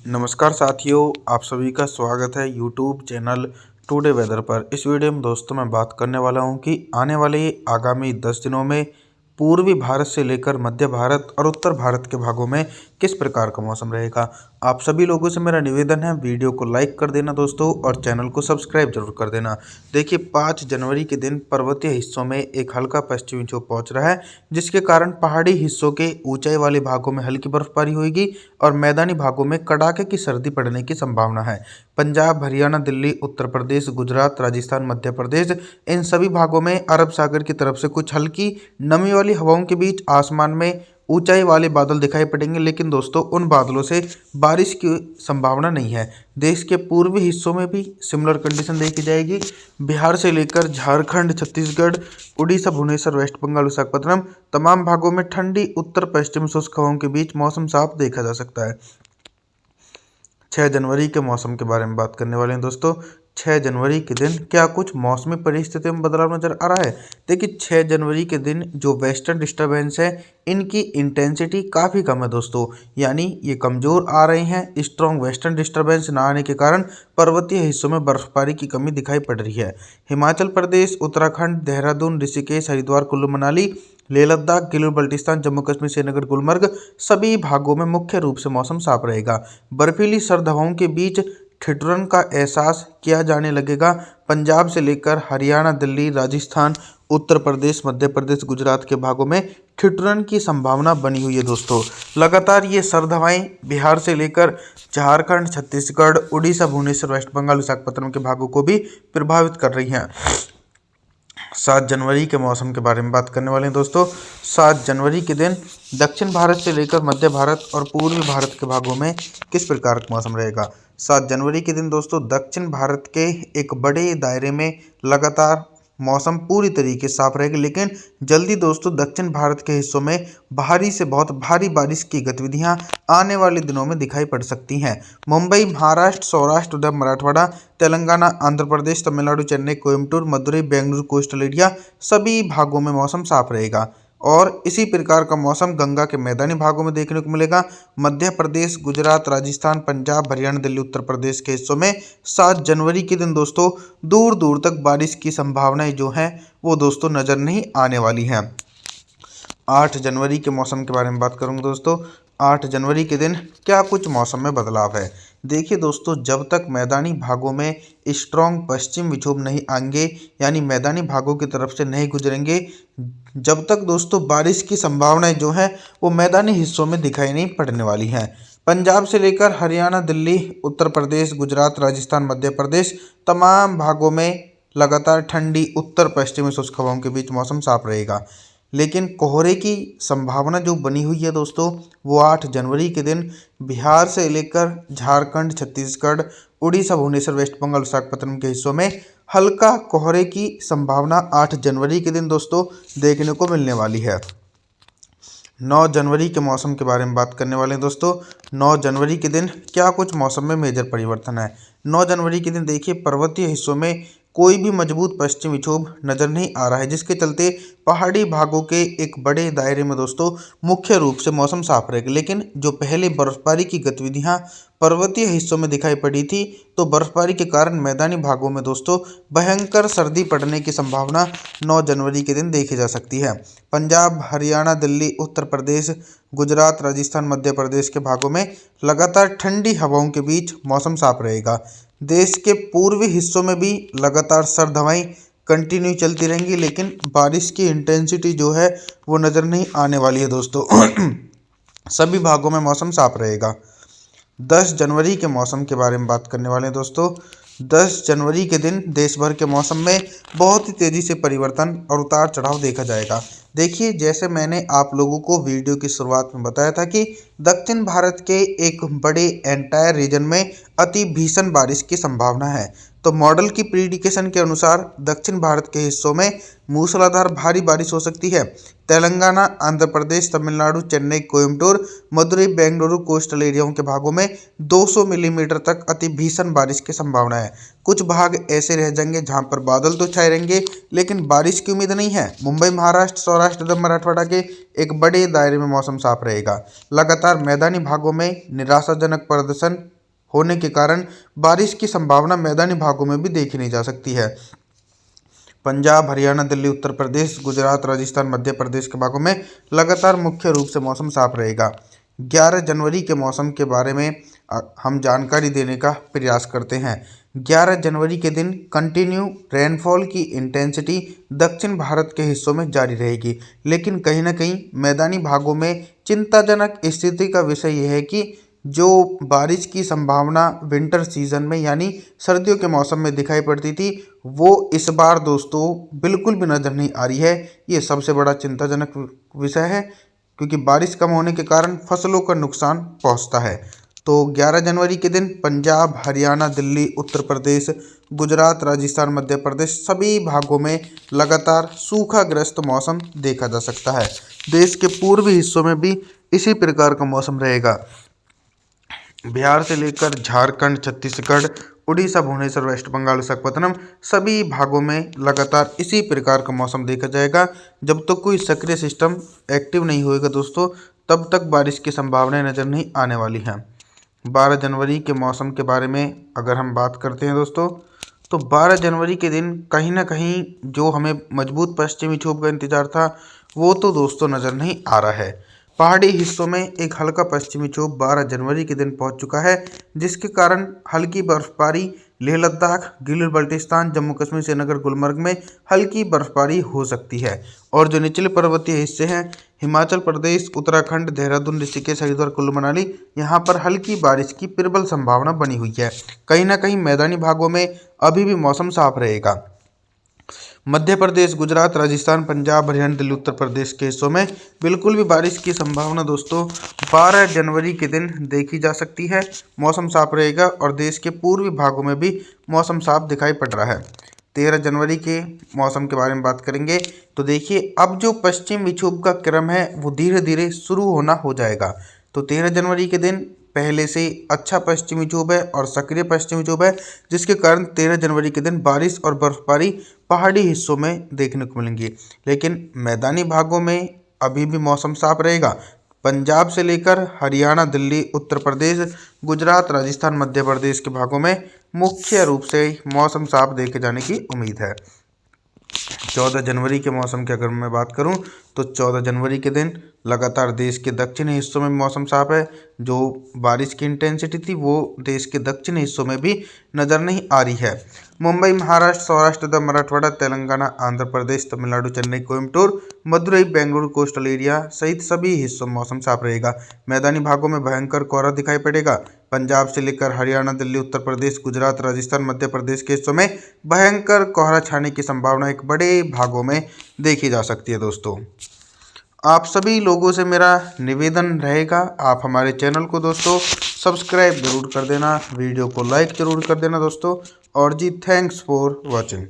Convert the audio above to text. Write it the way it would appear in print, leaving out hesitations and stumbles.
नमस्कार साथियों, आप सभी का स्वागत है यूट्यूब चैनल टुडे वेदर पर। इस वीडियो में दोस्तों मैं बात करने वाला हूं कि आने वाले आगामी 10 दिनों में पूर्वी भारत से लेकर मध्य भारत और उत्तर भारत के भागों में किस प्रकार का मौसम रहेगा। आप सभी लोगों से मेरा निवेदन है, वीडियो को लाइक कर देना दोस्तों और चैनल को सब्सक्राइब जरूर कर देना। देखिए 5 जनवरी के दिन पर्वतीय हिस्सों में एक हल्का पश्चिमी विक्षोभ पहुंच रहा है, जिसके कारण पहाड़ी हिस्सों के ऊंचाई वाले भागों में हल्की बर्फबारी होगी और मैदानी भागों में कड़ाके की सर्दी पड़ने की संभावना है। पंजाब, हरियाणा, दिल्ली, उत्तर प्रदेश, गुजरात, राजस्थान, मध्य प्रदेश, इन सभी भागों में अरब सागर की तरफ से कुछ हल्की नमी वाली हवाओं के बीच आसमान में ऊंचाई वाले बादल दिखाई पड़ेंगे, लेकिन दोस्तों उन बादलों से बारिश की संभावना नहीं है। देश के पूर्वी हिस्सों में भी सिमिलर कंडीशन देखी जाएगी। बिहार से लेकर झारखंड, छत्तीसगढ़, उड़ीसा, भुवनेश्वर, वेस्ट बंगाल, विशाखापत्तनम, तमाम भागों में ठंडी उत्तर पश्चिम शुष्क हवाओं के बीच मौसम साफ देखा जा सकता है। 6 जनवरी के मौसम के बारे में बात करने वाले हैं दोस्तों। 6 जनवरी के दिन क्या कुछ मौसमी परिस्थितियों में बदलाव नजर आ रहा है। देखिए 6 जनवरी के दिन जो वेस्टर्न डिस्टर्बेंस है, इनकी इंटेंसिटी काफ़ी कम है दोस्तों, यानी ये कमज़ोर आ रहे हैं। स्ट्रॉन्ग वेस्टर्न डिस्टर्बेंस ना आने के कारण पर्वतीय हिस्सों में बर्फबारी की कमी दिखाई पड़ रही है। हिमाचल प्रदेश, उत्तराखंड, देहरादून, ऋषिकेश, हरिद्वार, कुल्लू मनाली, लेह लद्दाख, गिलगित बल्टिस्तान, जम्मू कश्मीर, श्रीनगर, गुलमर्ग, सभी भागों में मुख्य रूप से मौसम साफ रहेगा। बर्फीली सर्द हवाओं के बीच ठिठुरन का एहसास किया जाने लगेगा। पंजाब से लेकर हरियाणा, दिल्ली, राजस्थान, उत्तर प्रदेश, मध्य प्रदेश, गुजरात के भागों में ठिठुरन की संभावना बनी हुई है दोस्तों। लगातार ये सर्द हवाएं बिहार से लेकर झारखंड, छत्तीसगढ़, उड़ीसा, भुवनेश्वर, वेस्ट बंगाल, विशाखापत्तनम के भागों को भी प्रभावित कर रही हैं। 7 जनवरी के मौसम के बारे में बात करने वाले हैं दोस्तों। 7 जनवरी के दिन दक्षिण भारत से लेकर मध्य भारत और पूर्वी भारत के भागों में किस प्रकार का मौसम रहेगा। 7 जनवरी के दिन दोस्तों दक्षिण भारत के एक बड़े दायरे में लगातार मौसम पूरी तरीके से साफ रहेगी, लेकिन जल्दी दोस्तों दक्षिण भारत के हिस्सों में भारी से बहुत भारी बारिश की गतिविधियां आने वाले दिनों में दिखाई पड़ सकती हैं। मुंबई, महाराष्ट्र, सौराष्ट्र, उधर मराठवाड़ा, तेलंगाना, आंध्र प्रदेश, तमिलनाडु, चेन्नई, कोयम्बटूर, मदुरई, बेंगलुरु, कोस्टल एरिया, सभी भागों में मौसम साफ रहेगा। और इसी प्रकार का मौसम गंगा के मैदानी भागों में देखने को मिलेगा। मध्य प्रदेश, गुजरात, राजस्थान, पंजाब, हरियाणा, दिल्ली, उत्तर प्रदेश के हिस्सों में 7 जनवरी के दिन दोस्तों दूर दूर तक बारिश की संभावनाएं जो हैं वो दोस्तों नज़र नहीं आने वाली हैं। 8 जनवरी के मौसम के बारे में बात करूंगा दोस्तों। 8 जनवरी के दिन क्या कुछ मौसम में बदलाव है। देखिए दोस्तों, जब तक मैदानी भागों में स्ट्रॉन्ग पश्चिम विक्षोभ नहीं आएंगे, यानी मैदानी भागों की तरफ से नहीं गुजरेंगे, जब तक दोस्तों बारिश की संभावनाएं जो हैं वो मैदानी हिस्सों में दिखाई नहीं पड़ने वाली हैं। पंजाब से लेकर हरियाणा, दिल्ली, उत्तर प्रदेश, गुजरात, राजस्थान, मध्य प्रदेश, तमाम भागों में लगातार ठंडी उत्तर पश्चिमी शुष्क हवाओं के बीच मौसम साफ रहेगा, लेकिन कोहरे की संभावना जो बनी हुई है दोस्तों वो 8 जनवरी के दिन बिहार से लेकर झारखंड, छत्तीसगढ़, उड़ीसा, भुवनेश्वर, वेस्ट बंगाल, विशाखापत्तनम के हिस्सों में हल्का कोहरे की संभावना 8 जनवरी के दिन दोस्तों देखने को मिलने वाली है। 9 जनवरी के मौसम के बारे में बात करने वाले हैं दोस्तों। 9 जनवरी के दिन क्या कुछ मौसम में मेजर परिवर्तन है। 9 जनवरी के दिन देखिए पर्वतीय हिस्सों में कोई भी मजबूत पश्चिमी विक्षोभ नज़र नहीं आ रहा है, जिसके चलते पहाड़ी भागों के एक बड़े दायरे में दोस्तों मुख्य रूप से मौसम साफ रहेगा। लेकिन जो पहले बर्फबारी की गतिविधियां पर्वतीय हिस्सों में दिखाई पड़ी थी, तो बर्फबारी के कारण मैदानी भागों में दोस्तों भयंकर सर्दी पड़ने की संभावना 9 जनवरी के दिन देखी जा सकती है। पंजाब, हरियाणा, दिल्ली, उत्तर प्रदेश, गुजरात, राजस्थान, मध्य प्रदेश के भागों में लगातार ठंडी हवाओं के बीच मौसम साफ रहेगा। देश के पूर्वी हिस्सों में भी लगातार सर्द हवाएं कंटिन्यू चलती रहेंगी, लेकिन बारिश की इंटेंसिटी जो है वो नज़र नहीं आने वाली है दोस्तों। सभी भागों में मौसम साफ रहेगा। 10 जनवरी के मौसम के बारे में बात करने वाले हैं दोस्तों। 10 जनवरी के दिन देश भर के मौसम में बहुत ही तेज़ी से परिवर्तन और उतार चढ़ाव देखा जाएगा। देखिए जैसे मैंने आप लोगों को वीडियो की शुरुआत में बताया था कि दक्षिण भारत के एक बड़े एंटायर रीजन में अति भीषण बारिश की संभावना है। तो मॉडल की प्रिडिक्शन के अनुसार दक्षिण भारत के हिस्सों में मूसलाधार भारी बारिश हो सकती है। तेलंगाना, आंध्र प्रदेश, तमिलनाडु, चेन्नई, कोयम्बटूर, मदुरई, बेंगलुरु कोस्टल एरियाओं के भागों में 200 मिलीमीटर तक अति भीषण बारिश की संभावना है। कुछ भाग ऐसे रह जाएंगे जहां पर बादल तो छाए रहेंगे लेकिन बारिश की उम्मीद नहीं है। मुंबई, महाराष्ट्र, सौराष्ट्र तथा मराठवाड़ा के एक बड़े दायरे में मौसम साफ रहेगा। लगातार मैदानी भागों में निराशाजनक प्रदर्शन होने के कारण बारिश की संभावना मैदानी भागों में भी देखी नहीं जा सकती है। पंजाब, हरियाणा, दिल्ली, उत्तर प्रदेश, गुजरात, राजस्थान, मध्य प्रदेश के भागों में लगातार मुख्य रूप से मौसम साफ रहेगा। 11 जनवरी के मौसम के बारे में हम जानकारी देने का प्रयास करते हैं। 11 जनवरी के दिन कंटिन्यू रेनफॉल की इंटेंसिटी दक्षिण भारत के हिस्सों में जारी रहेगी, लेकिन कहीं ना कहीं मैदानी भागों में चिंताजनक स्थिति का विषय यह है कि जो बारिश की संभावना विंटर सीजन में यानी सर्दियों के मौसम में दिखाई पड़ती थी वो इस बार दोस्तों बिल्कुल भी नज़र नहीं आ रही है। ये सबसे बड़ा चिंताजनक विषय है क्योंकि बारिश कम होने के कारण फसलों का नुकसान पहुंचता है। तो 11 जनवरी के दिन पंजाब, हरियाणा, दिल्ली, उत्तर प्रदेश, गुजरात, राजस्थान, मध्य प्रदेश सभी भागों में लगातार सूखाग्रस्त मौसम देखा जा सकता है। देश के पूर्वी हिस्सों में भी इसी प्रकार का मौसम रहेगा। बिहार से लेकर झारखंड, छत्तीसगढ़, उड़ीसा, भुवनेश्वर, वेस्ट बंगाल, विशाखापत्तनम सभी भागों में लगातार इसी प्रकार का मौसम देखा जाएगा। जब तक कोई सक्रिय सिस्टम एक्टिव नहीं होएगा दोस्तों तब तक बारिश की संभावनाएं नज़र नहीं आने वाली हैं। 12 जनवरी के मौसम के बारे में अगर हम बात करते हैं दोस्तों तो 12 जनवरी के दिन कहीं ना कहीं जो हमें मजबूत पश्चिमी विक्षोभ का इंतजार था वो तो दोस्तों नज़र नहीं आ रहा है। पहाड़ी हिस्सों में एक हल्का पश्चिमी विक्षोभ 12 जनवरी के दिन पहुंच चुका है, जिसके कारण हल्की बर्फबारी लेह लद्दाख, गिलगित बाल्टिस्तान, जम्मू कश्मीर, श्रीनगर, गुलमर्ग में हल्की बर्फबारी हो सकती है। और जो निचले पर्वतीय हिस्से हैं हिमाचल प्रदेश, उत्तराखंड, देहरादून, ऋषिकेश, हरिद्वार, कुल्लू मनाली यहाँ पर हल्की बारिश की प्रबल संभावना बनी हुई है। कहीं ना कहीं मैदानी भागों में अभी भी मौसम साफ रहेगा। मध्य प्रदेश, गुजरात, राजस्थान, पंजाब, हरियाणा, दिल्ली, उत्तर प्रदेश के हिस्सों में बिल्कुल भी बारिश की संभावना दोस्तों 12 जनवरी के दिन देखी जा सकती है। मौसम साफ रहेगा और देश के पूर्वी भागों में भी मौसम साफ दिखाई पड़ रहा है। 13 जनवरी के मौसम के बारे में बात करेंगे तो देखिए अब जो पश्चिम विक्षोभ का क्रम है वो धीरे धीरे शुरू होना हो जाएगा। तो 13 जनवरी के दिन पहले से अच्छा पश्चिमी विक्षोभ है और सक्रिय पश्चिमी विक्षोभ है, जिसके कारण 13 जनवरी के दिन बारिश और बर्फबारी पहाड़ी हिस्सों में देखने को मिलेंगी। लेकिन मैदानी भागों में अभी भी मौसम साफ रहेगा। पंजाब से लेकर हरियाणा, दिल्ली, उत्तर प्रदेश, गुजरात, राजस्थान, मध्य प्रदेश के भागों में मुख्य रूप से मौसम साफ देखे जाने की उम्मीद है। 14 जनवरी के मौसम की अगर मैं बात करूं तो 14 जनवरी के दिन लगातार देश के दक्षिणी हिस्सों में मौसम साफ है। जो बारिश की इंटेंसिटी थी वो देश के दक्षिणी हिस्सों में भी नज़र नहीं आ रही है। मुंबई, महाराष्ट्र, सौराष्ट्र तथा मराठवाड़ा, तेलंगाना, आंध्र प्रदेश, तमिलनाडु, चेन्नई, कोयम्बटूर, मदुरई, बेंगलुरु कोस्टल एरिया सहित सभी हिस्सों में मौसम साफ रहेगा। मैदानी भागों में भयंकर कोहरा दिखाई पड़ेगा। पंजाब से लेकर हरियाणा, दिल्ली, उत्तर प्रदेश, गुजरात, राजस्थान, मध्य प्रदेश के हिस्सों में भयंकर कोहरा छाने की संभावना एक बड़े भागों में देखी जा सकती है। दोस्तों आप सभी लोगों से मेरा निवेदन रहेगा, आप हमारे चैनल को दोस्तों सब्सक्राइब जरूर कर देना, वीडियो को लाइक जरूर कर देना दोस्तों। और जी थैंक्स फॉर वॉचिंग।